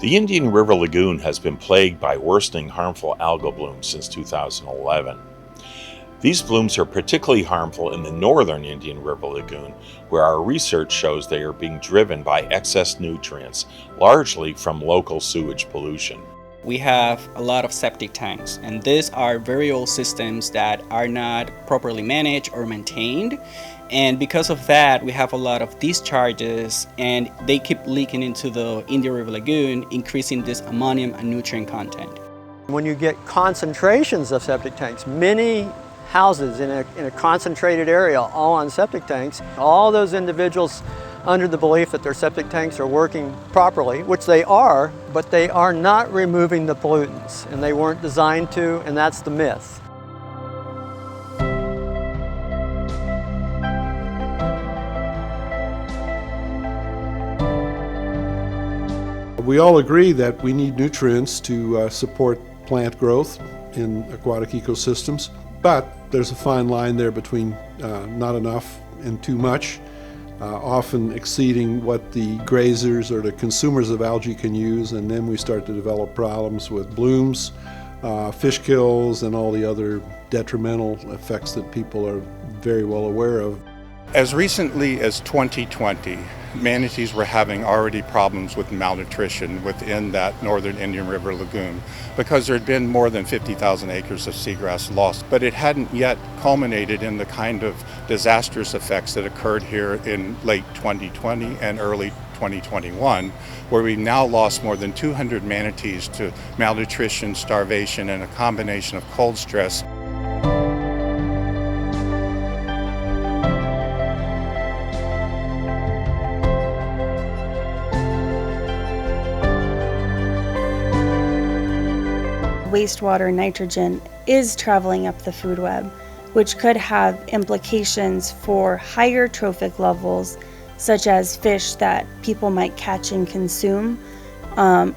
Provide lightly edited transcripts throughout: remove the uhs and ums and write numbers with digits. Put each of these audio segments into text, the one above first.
The Indian River Lagoon has been plagued by worsening harmful algal blooms since 2011. These blooms are particularly harmful in the Northern Indian River Lagoon, where our research shows they are being driven by excess nutrients, largely from local sewage pollution. We have a lot of septic tanks, and these are very old systems that are not properly managed or maintained. And because of that, we have a lot of discharges, and they keep leaking into the Indian River Lagoon, increasing this ammonium and nutrient content. When you get concentrations of septic tanks, many houses in a concentrated area, all on septic tanks, all those individuals under the belief that their septic tanks are working properly, which they are, but they are not removing the pollutants, and they weren't designed to, and that's the myth. We all agree that we need nutrients to support plant growth in aquatic ecosystems, but there's a fine line there between not enough and too much, often exceeding what the grazers or the consumers of algae can use, and then we start to develop problems with blooms, fish kills, and all the other detrimental effects that people are very well aware of. As recently as 2020, manatees were having already problems with malnutrition within that Northern Indian River Lagoon because there had been more than 50,000 acres of seagrass lost, but it hadn't yet culminated in the kind of disastrous effects that occurred here in late 2020 and early 2021, where we've now lost more than 200 manatees to malnutrition, starvation, and a combination of cold stress. Wastewater nitrogen is traveling up the food web, which could have implications for higher trophic levels, such as fish that people might catch and consume,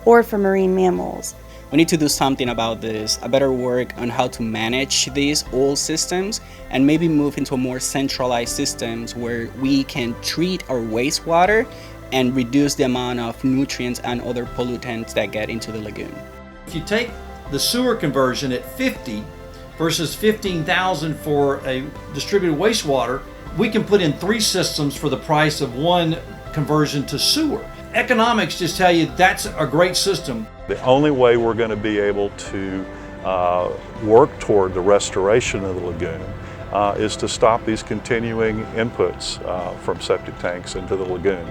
or for marine mammals. We need to do something about this, a better work on how to manage these old systems, and maybe move into more centralized systems where we can treat our wastewater and reduce the amount of nutrients and other pollutants that get into the lagoon. If you take the sewer conversion at 50 versus 15,000 for a distributed wastewater, we can put in 3 systems for the price of 1 conversion to sewer. Economics just tell you that's a great system. The only way we're going to be able to work toward the restoration of the lagoon is to stop these continuing inputs from septic tanks into the lagoon.